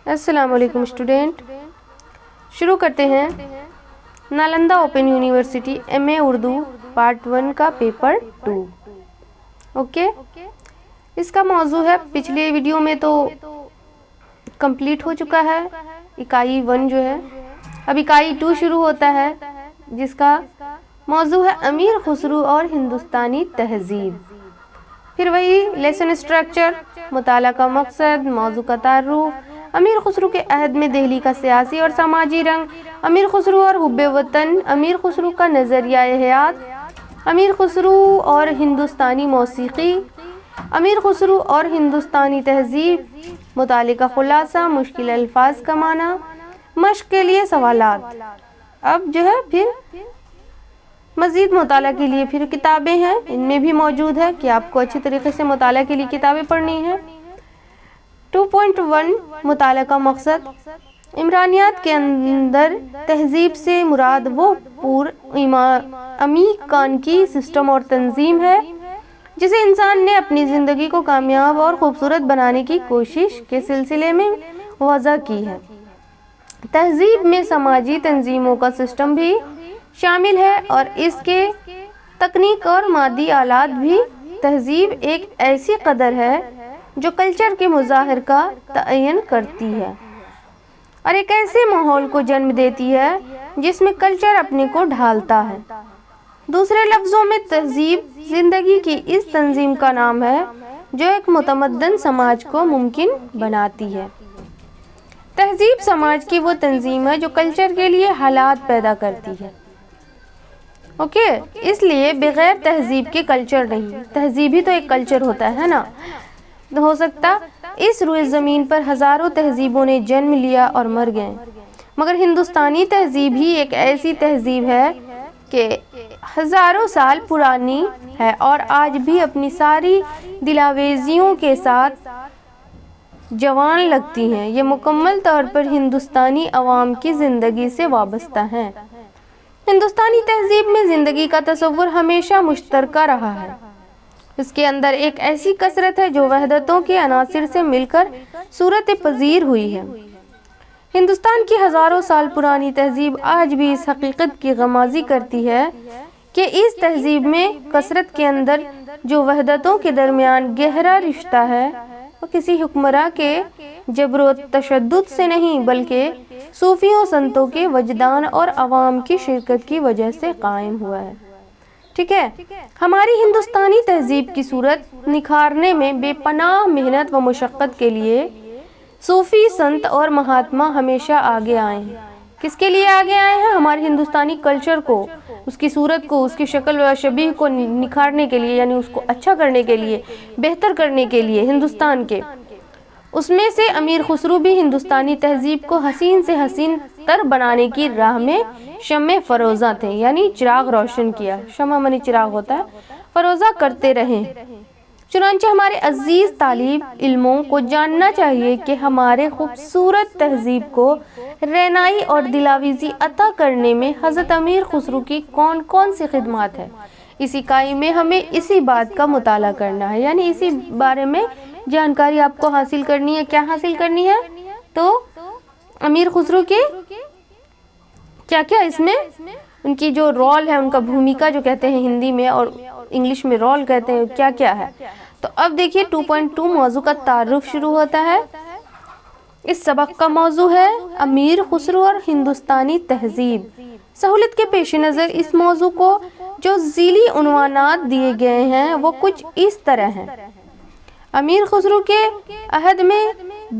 السلام علیکم اسٹوڈینٹ، شروع کرتے ہیں نالندہ اوپن یونیورسٹی ایم اے اردو پارٹ 1 کا پیپر 2۔ اوکے، اس کا موضوع ہے، پچھلے ویڈیو میں تو کمپلیٹ ہو چکا ہے اکائی 1 جو ہے، اب اکائی 2 شروع ہوتا ہے جس کا موضوع ہے امیر خسرو اور ہندوستانی تہذیب۔ پھر وہی لیسن اسٹرکچر، مطالعہ کا مقصد، موضوع کا تعارف، امیر خسرو کے عہد میں دہلی کا سیاسی اور سماجی رنگ، امیر خسرو اور حب وطن، امیر خسرو کا نظریہ حیات، امیر خسرو اور ہندوستانی موسیقی، امیر خسرو اور ہندوستانی تہذیب، مطالعے کا خلاصہ، مشکل الفاظ کا معنی، مشق کے لیے سوالات۔ اب جو ہے پھر مزید مطالعہ کے لیے پھر کتابیں ہیں، ان میں بھی موجود ہے کہ آپ کو اچھی طریقے سے مطالعہ کے لیے کتابیں پڑھنی ہیں۔ 2.1 مطالعہ کا مقصد، عمرانیات کے اندر تہذیب سے مراد وہ عمیقان کی سسٹم اور تنظیم ہے جسے انسان نے اپنی زندگی کو کامیاب اور خوبصورت بنانے کی کوشش کے سلسلے میں وضع کی ہے۔ تہذیب میں سماجی تنظیموں کا سسٹم بھی شامل ہے اور اس کے تکنیک اور مادی آلات بھی۔ تہذیب ایک ایسی قدر ہے جو کلچر کے مظاہر کا تعین کرتی ہے اور ایک ایسے ماحول کو جنم دیتی ہے جس میں کلچر اپنے کو ڈھالتا ہے۔ دوسرے لفظوں میں تہذیب زندگی کی اس تنظیم کا نام ہے جو ایک متمدن سماج کو ممکن بناتی ہے۔ تہذیب سماج کی وہ تنظیم ہے جو کلچر کے لیے حالات پیدا کرتی ہے۔ اوکے، اس لیے بغیر تہذیب کے کلچر نہیں۔ تہذیب ہی تو ایک کلچر ہوتا ہے نا۔ ہو سکتا اس روئے زمین پر ہزاروں تہذیبوں نے جنم لیا اور مر گئے، مگر ہندوستانی تہذیب ہی ایک ایسی تہذیب ہے کہ ہزاروں سال پرانی ہے اور آج بھی اپنی ساری دلاویزیوں کے ساتھ جوان لگتی ہیں۔ یہ مکمل طور پر ہندوستانی عوام کی زندگی سے وابستہ ہے۔ ہندوستانی تہذیب میں زندگی کا تصور ہمیشہ مشترکہ رہا ہے۔ اس کے اندر ایک ایسی کثرت ہے جو وحدتوں کے عناصر سے مل کر صورت پذیر ہوئی ہے۔ ہندوستان کی ہزاروں سال پرانی تہذیب آج بھی اس حقیقت کی غمازی کرتی ہے کہ اس تہذیب میں کثرت کے اندر جو وحدتوں کے درمیان گہرا رشتہ ہے وہ کسی حکمراں کے جبر و تشدد سے نہیں بلکہ صوفیوں، سنتوں کے وجدان اور عوام کی شرکت کی وجہ سے قائم ہوا ہے۔ ٹھیک ہے، ہماری ہندوستانی تہذیب کی صورت نکھارنے میں بے پناہ محنت و مشقت کے لیے صوفی، سنت اور مہاتما ہمیشہ آگے آئے ہیں۔ کس کے لیے آگے آئے ہیں؟ ہمارے ہندوستانی کلچر کو، اس کی صورت کو، اس کی شکل و شبیہ کو نکھارنے کے لیے، یعنی اس کو اچھا کرنے کے لیے، بہتر کرنے کے لیے ہندوستان کے۔ اس میں سے امیر خسرو بھی ہندوستانی تہذیب کو حسین سے حسین تر بنانے کی راہ میں شمع فروزہ تھے، یعنی چراغ روشن کیا۔ شمع منی چراغ ہوتا ہے، فروزہ کرتے رہے۔ چنانچہ ہمارے عزیز طالب علموں کو جاننا چاہیے کہ ہمارے خوبصورت تہذیب کو رہنائی اور دلاویزی عطا کرنے میں حضرت امیر خسرو کی کون کون سی خدمات ہے۔ اس اکائی میں ہمیں اسی بات کا مطالعہ کرنا ہے، یعنی اسی بارے میں جانکاری آپ کو حاصل کرنی ہے۔ کیا حاصل کرنی ہے؟ تو امیر خسرو کے کیا کیا اس میں ان کی جو رول ہے، ان کا بھومکا جو کہتے ہیں ہندی میں اور انگلش میں رول کہتے ہیں، کیا کیا ہے۔ تو اب دیکھیے 2.2 موضوع کا تعارف شروع ہوتا ہے۔ اس سبق کا موضوع ہے امیر خسرو اور ہندوستانی تہذیب۔ سہولت کے پیش نظر اس موضوع کو جو ذیلی عنوانات دیے گئے ہیں وہ کچھ اس طرح ہیں: امیر خسرو کے عہد میں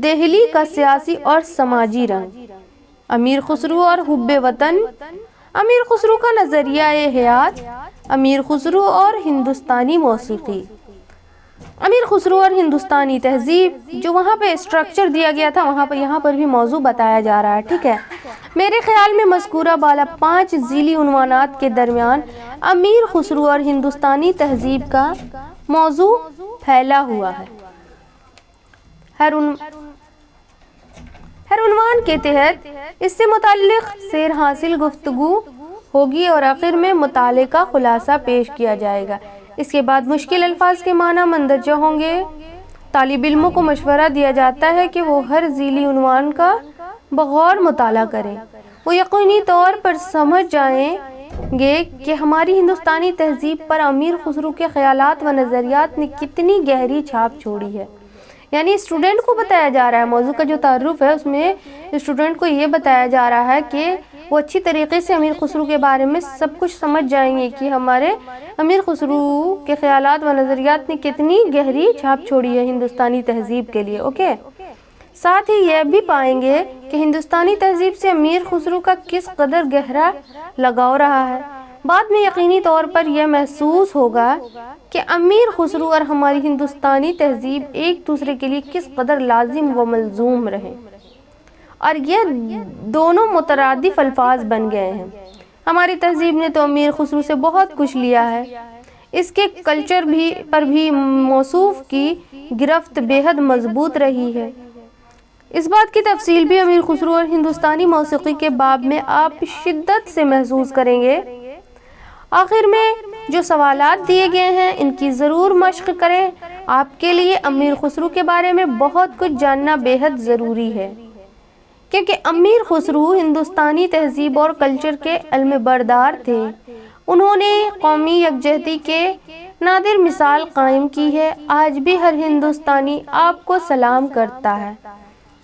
دہلی کا سیاسی اور سماجی رنگ، امیر خسرو اور حب وطن، امیر خسرو کا نظریہ حیات، امیر خسرو اور ہندوستانی موسیقی، امیر خسرو اور ہندوستانی تہذیب۔ جو وہاں پہ اسٹرکچر دیا گیا تھا وہاں پہ یہاں پر بھی موضوع بتایا جا رہا ہے۔ ٹھیک ہے، میرے خیال میں مذکورہ بالا 5 ذیلی عنوانات کے درمیان امیر خسرو اور ہندوستانی تہذیب کا موضوع پھیلا ہوا ہے۔ ہر عنوان کے تحت اس سے متعلق سیر حاصل گفتگو ہوگی اور آخر میں مطالعے کا خلاصہ پیش کیا جائے گا۔ اس کے بعد مشکل الفاظ کے معنی مندرجہ ہوں گے طالب علموں کو مشورہ دیا جاتا ہے کہ وہ ہر ذیلی عنوان کا بغور مطالعہ کریں۔ وہ یقینی طور پر سمجھ جائیں گے کہ ہماری ہندوستانی تہذیب پر امیر خسرو کے خیالات و نظریات نے کتنی گہری چھاپ چھوڑی ہے۔ یعنی اسٹوڈنٹ کو بتایا جا رہا ہے، موضوع کا جو تعارف ہے اس میں اسٹوڈنٹ کو یہ بتایا جا رہا ہے کہ وہ اچھی طریقے سے امیر خسرو کے بارے میں سب کچھ سمجھ جائیں گے کہ ہمارے امیر خسرو کے خیالات و نظریات نے کتنی گہری چھاپ چھوڑی ہے ہندوستانی تہذیب کے لیے۔ اوکے، ساتھ ہی یہ بھی پائیں گے کہ ہندوستانی تہذیب سے امیر خسرو کا کس قدر گہرا لگاؤ رہا ہے۔ بعد میں یقینی طور پر یہ محسوس ہوگا کہ امیر خسرو اور ہماری ہندوستانی تہذیب ایک دوسرے کے لیے کس قدر لازم و ملزوم رہے، اور یہ دونوں مترادف الفاظ بن گئے ہیں۔ ہماری تہذیب نے تو امیر خسرو سے بہت کچھ لیا ہے، اس کے کلچر پر بھی موصوف کی گرفت بے حد مضبوط رہی ہے۔ اس بات کی تفصیل بھی امیر خسرو اور ہندوستانی موسیقی کے باب میں آپ شدت سے محسوس کریں گے۔ آخر میں جو سوالات دیے گئے ہیں ان کی ضرور مشق کریں۔ آپ کے لیے امیر خسرو کے بارے میں بہت کچھ جاننا بے حد ضروری ہے، کیونکہ امیر خسرو ہندوستانی تہذیب اور کلچر کے علم بردار تھے۔ انہوں نے قومی یکجہتی کے نادر مثال قائم کی ہے۔ آج بھی ہر ہندوستانی آپ کو سلام کرتا ہے۔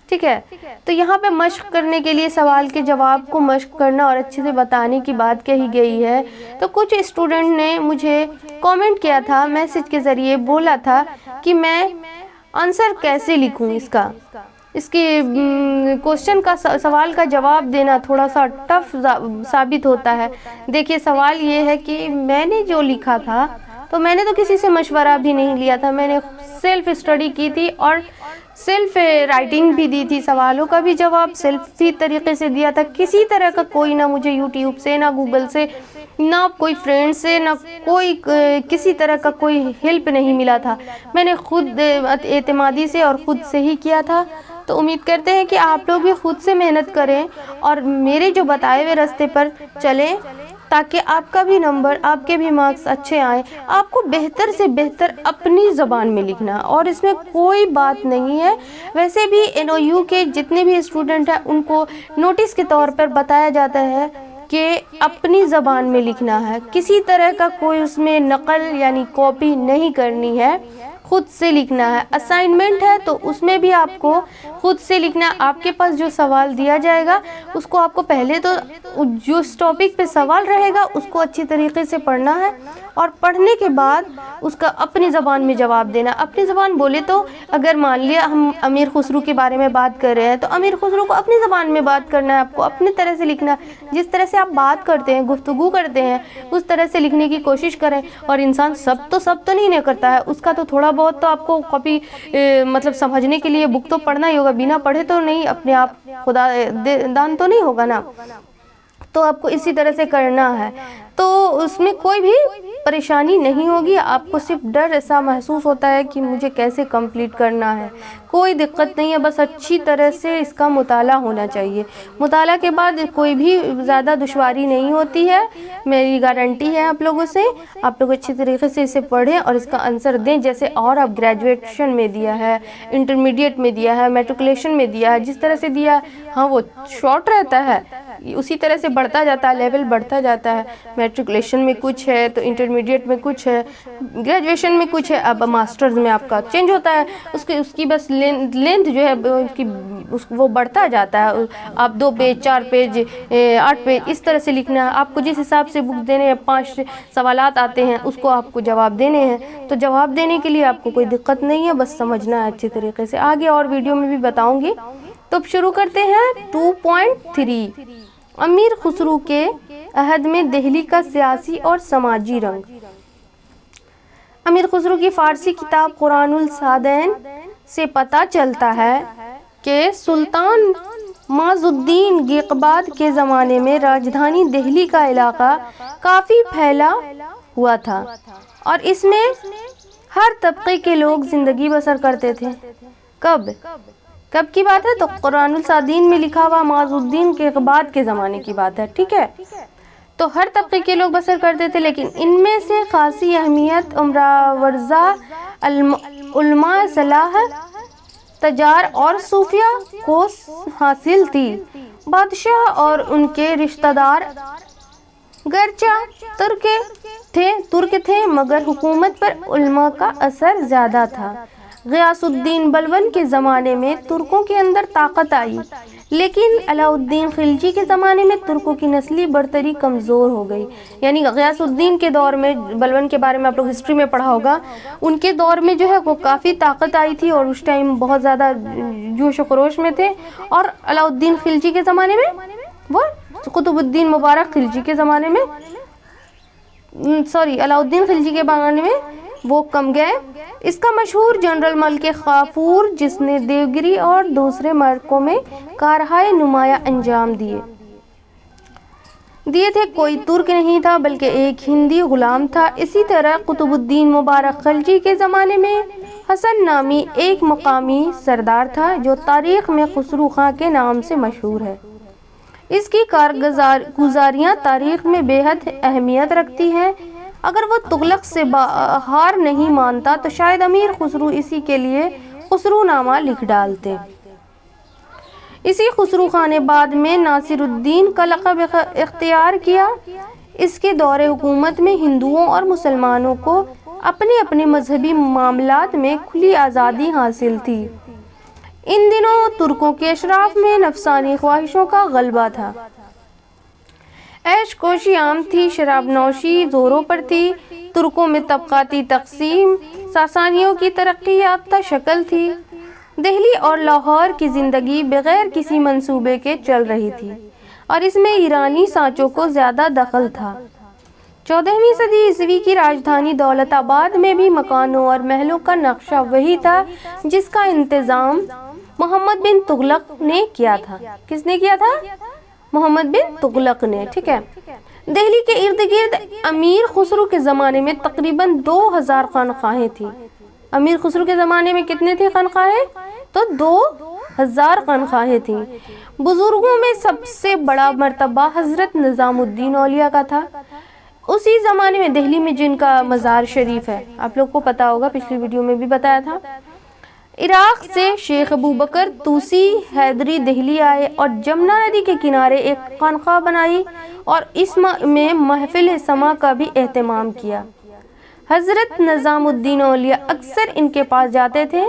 ٹھیک ہے، تو یہاں پہ مشق کرنے کے لیے سوال کے جواب کو مشق کرنا اور اچھے سے بتانے کی بات کہی گئی ہے۔ تو کچھ اسٹوڈنٹ نے مجھے کامنٹ کیا تھا، میسج کے ذریعے بولا تھا کہ میں آنسر کیسے لکھوں اس کے کوشچن کا سوال کا جواب دینا تھوڑا سا ٹف ثابت ہوتا ہے۔ دیکھیے، سوال یہ ہے کہ میں نے جو لکھا تھا تو میں نے تو کسی سے مشورہ بھی نہیں لیا تھا، میں نے سیلف اسٹڈی کی تھی اور سیلف رائٹنگ بھی دی تھی، سوالوں کا بھی جواب سیلف ہی طریقے سے دیا تھا۔ کسی طرح کا کوئی نہ مجھے یوٹیوب سے، نہ گوگل سے، نہ کوئی فرینڈ سے، نہ کوئی کسی طرح کا کوئی ہیلپ نہیں ملا تھا۔ میں نے خود اعتمادی سے اور خود سے ہی کیا تھا۔ تو امید کرتے ہیں کہ آپ لوگ بھی خود سے محنت کریں اور میرے جو بتائے ہوئے راستے پر چلیں، تاکہ آپ کا بھی نمبر، آپ کے بھی مارکس اچھے آئیں۔ آپ کو بہتر سے بہتر اپنی زبان میں لکھنا، اور اس میں کوئی بات نہیں ہے۔ ویسے بھی NOU کے جتنے بھی اسٹوڈنٹ ہیں ان کو نوٹس کے طور پر بتایا جاتا ہے کہ اپنی زبان میں لکھنا ہے، کسی طرح کا کوئی اس میں نقل یعنی کاپی نہیں کرنی ہے، خود سے لکھنا ہے۔ اسائنمنٹ ہے تو اس میں بھی آپ کو خود سے لکھنا ہے۔ آپ کے پاس جو سوال دیا جائے گا اس کو آپ کو پہلے تو جو اس ٹاپک پہ سوال رہے گا اس کو اچھی طریقے سے پڑھنا ہے، اور پڑھنے کے بعد اس کا اپنی زبان میں جواب دینا۔ اپنی زبان بولے تو اگر مان لیا ہم امیر خسرو کے بارے میں بات کر رہے ہیں تو امیر خسرو کو اپنی زبان میں بات کرنا ہے، آپ کو اپنی طرح سے لکھنا ہے۔ جس طرح سے آپ بات کرتے ہیں، گفتگو کرتے ہیں، اس طرح سے لکھنے کی کوشش کریں۔ اور انسان سب تو نہیں کرتا ہے، اس کا تو تھوڑا بہت تو آپ کو کاپی مطلب سمجھنے کے لیے بک تو پڑھنا ہی ہوگا، بنا پڑھے تو نہیں، اپنے آپ خدا دان تو نہیں ہوگا نا۔ تو آپ کو اسی طرح سے کرنا ہے، تو اس میں کوئی بھی پریشانی نہیں ہوگی۔ آپ کو صرف ڈر ایسا محسوس ہوتا ہے کہ مجھے کیسے کمپلیٹ کرنا ہے، کوئی دقت نہیں ہے، بس اچھی طرح سے اس کا مطالعہ ہونا چاہیے۔ مطالعہ کے بعد کوئی بھی زیادہ دشواری نہیں ہوتی ہے، میری گارنٹی ہے آپ لوگوں سے۔ آپ لوگ اچھی طریقے سے اسے پڑھیں اور اس کا آنسر دیں، جیسے اور آپ گریجویشن میں دیا ہے، انٹرمیڈیٹ میں دیا ہے، میٹرکولیشن میں دیا ہے، جس طرح سے دیا ہے۔ ہاں، وہ شارٹ رہتا ہے، اسی طرح سے بڑھتا جاتا ہے، لیول بڑھتا جاتا ہے۔ میٹرکولیشن میں کچھ ہے تو انٹرمیڈیٹ میں کچھ ہے، گریجویشن میں کچھ ہے، اب ماسٹرز میں آپ کا چینج ہوتا ہے۔ اس کی بس لینتھ جو ہے وہ بڑھتا جاتا ہے۔ آپ 2 پیج، 4 پیج، 8 پیج اس طرح سے لکھنا ہے۔ آپ کو جس حساب سے بک دینے ہیں، 5 سوالات آتے ہیں، اس کو آپ کو جواب دینے ہیں۔ تو جواب دینے کے لیے آپ کو کوئی دقت نہیں ہے، بس سمجھنا ہے اچھی طریقے سے۔ آگے اور ویڈیو میں بھی بتاؤں گی۔ تو اب شروع کرتے ہیں 2.3 امیر خسرو کے عہد میں دہلی کا سیاسی اور سماجی رنگ۔ امیر خسرو کی فارسی کتاب قرآن الصادین سے پتہ چلتا ہے کہ سلطان معز الدین گیقباد کے زمانے میں راجدھانی دہلی کا علاقہ کافی پھیلا ہوا تھا اور اس میں ہر طبقے کے لوگ زندگی بسر کرتے تھے۔ کب کی بات ہے؟ تو قرآن الصادین میں لکھا ہوا معز الدین گیقباد کے زمانے کی بات ہے، ٹھیک ہے۔ تو ہر طبقے کے لوگ بسر کرتے تھے، لیکن ان میں سے خاصی اہمیت امراء ورزا، علماء صلاح، تجار اور صوفیہ کو حاصل تھی۔ بادشاہ اور ان کے رشتہ دار گرچہ ترک تھے مگر حکومت پر علماء کا اثر زیادہ تھا۔ غیاث الدین بلبن کے زمانے میں ترکوں کے اندر طاقت آئی، لیکن علاء الدین خلجی کے زمانے میں ترکوں کی نسلی برتری کمزور ہو گئی۔ یعنی غیاث الدین کے دور میں، بلبن کے بارے میں آپ لوگ ہسٹری میں پڑھا ہوگا، ان کے دور میں جو ہے وہ کافی طاقت آئی تھی اور اس ٹائم بہت زیادہ جوش و خروش میں تھے، اور علاء الدین خلجی کے زمانے میں، وہ قطب الدین مبارک خلجی کے زمانے میں، علاء الدین خلجی کے زمانے میں وہ کم گئے۔ اس کا مشہور جنرل ملک غافور، جس نے دیوگری اور دوسرے معرکوں میں کارہائے نمایاں انجام دیے تھے، کوئی ترک نہیں تھا بلکہ ایک ہندی غلام تھا۔ اسی طرح قطب الدین مبارک خلجی کے زمانے میں حسن نامی ایک مقامی سردار تھا جو تاریخ میں خسرو خاں کے نام سے مشہور ہے۔ اس کی کارگزاریاں تاریخ میں بے حد اہمیت رکھتی ہیں۔ اگر وہ تغلق سے ہار نہیں مانتا تو شاید امیر خسرو اسی کے لیے خسرو نامہ لکھ ڈالتے۔ اسی خسرو خاں نے بعد میں ناصر الدین کا لقب اختیار کیا۔ اس کے دور حکومت میں ہندوؤں اور مسلمانوں کو اپنے اپنے مذہبی معاملات میں کھلی آزادی حاصل تھی۔ ان دنوں ترکوں کے اشراف میں نفسانی خواہشوں کا غلبہ تھا، عیش کوشی عام تھی، شراب نوشی زوروں پر تھی، ترکوں میں طبقاتی تقسیم ساسانیوں کی ترقی یافتہ شکل تھی۔ دہلی اور لاہور کی زندگی بغیر کسی منصوبے کے چل رہی تھی اور اس میں ایرانی سانچوں کو زیادہ دخل تھا۔ 14ویں صدی عیسوی کی راجدھانی دولت آباد میں بھی مکانوں اور محلوں کا نقشہ وہی تھا جس کا انتظام محمد بن تغلق نے کیا تھا۔ کس نے کیا تھا؟ محمد بن تغلق نے، ٹھیک ہے۔ دہلی کے ارد گرد امیر خسرو کے زمانے میں تقریباً 2000 خانقاہیں تھیں۔ امیر خسرو کے زمانے میں کتنے تھے خانقاہیں؟ تو 2000 خانقاہیں تھیں۔ بزرگوں میں سب سے بڑا مرتبہ حضرت نظام الدین اولیاء کا تھا۔ اسی زمانے میں دہلی میں جن کا مزار شریف ہے، آپ لوگ کو پتا ہوگا، پچھلی ویڈیو میں بھی بتایا تھا۔ عراق سے شیخ ابو بکر توسی حیدری دہلی آئے اور جمنا ندی کے کنارے ایک خانقاہ بنائی اور اس میں محفل سما کا بھی اہتمام کیا۔ حضرت نظام الدین اولیاء اکثر ان کے پاس جاتے تھے۔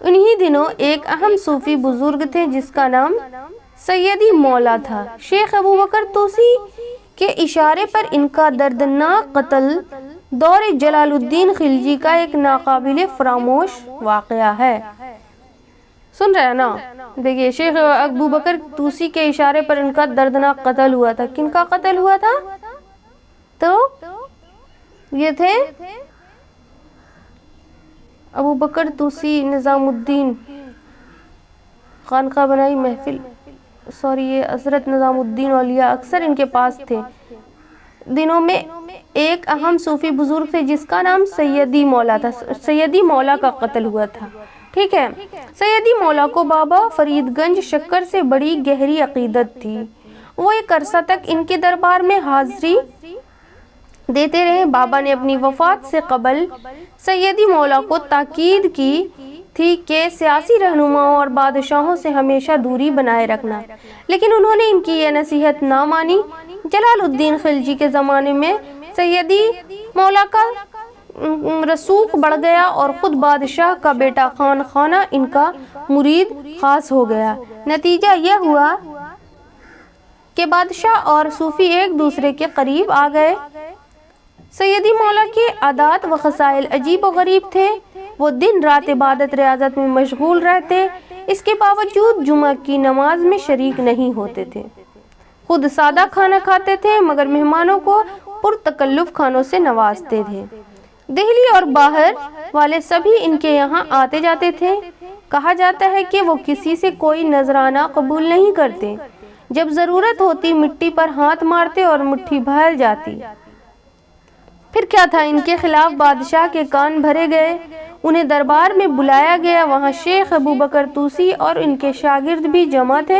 انہی دنوں ایک اہم صوفی بزرگ تھے جس کا نام سیدی مولا تھا۔ شیخ ابو بکر توسی کے اشارے پر ان کا دردناک قتل دور جلال الدین خلجی کا ایک ناقابل فراموش واقعہ ہے۔ سن رہے ہیں نا؟ دیکھیے، شیخ ابو بکر توسی کے اشارے پر ان کا دردناک قتل ہوا تھا۔ کن کا قتل ہوا تھا؟ تو یہ تھے ابو بکر توسی، نظام الدین، خانقاہ بنائی، محفل، یہ حضرت نظام الدین اولیاء اکثر ان کے پاس تھے۔ دنوں میں ایک اہم صوفی بزرگ تھے جس کا نام سیدی مولا تھا۔ سیدی مولا کا قتل ہوا تھا، ٹھیک ہے۔ سیدی مولا کو بابا فرید گنج شکر سے بڑی گہری عقیدت تھی۔ وہ ایک عرصہ تک ان کے دربار میں حاضری دیتے رہے۔ بابا نے اپنی وفات سے قبل سیدی مولا کو تاکید کی تھی کہ سیاسی رہنماؤں اور بادشاہوں سے ہمیشہ دوری بنائے رکھنا، لیکن انہوں نے ان کی یہ نصیحت نہ مانی۔ جلال الدین خلجی کے زمانے میں سیدی مولا کا رسوخ بڑھ گیا اور خود بادشاہ کا بیٹا خان خانہ ان کا مرید خاص ہو گیا۔ نتیجہ یہ ہوا کہ بادشاہ اور صوفی ایک دوسرے کے قریب آ گئے۔ سیدی مولا کے عادات و خصائل عجیب و غریب تھے۔ وہ دن رات عبادت ریاضت میں مشغول رہتے، اس کے باوجود جمعہ کی نماز میں شریک نہیں ہوتے تھے۔ خود سادہ کھانا کھاتے تھے مگر مہمانوں کو پرتکلف کھانوں سے نوازتے تھے۔ دہلی اور باہر والے سبھی ان کے یہاں آتے جاتے تھے۔ کہا جاتا ہے کہ وہ کسی سے کوئی نذرانہ قبول نہیں کرتے۔ جب ضرورت ہوتی مٹی پر ہاتھ مارتے اور مٹھی بھر جاتی۔ پھر کیا تھا، ان کے خلاف بادشاہ کے کان بھرے گئے، انہیں دربار میں بلایا گیا۔ وہاں شیخ ابو بکر توسی اور ان کے شاگرد بھی جمع تھے۔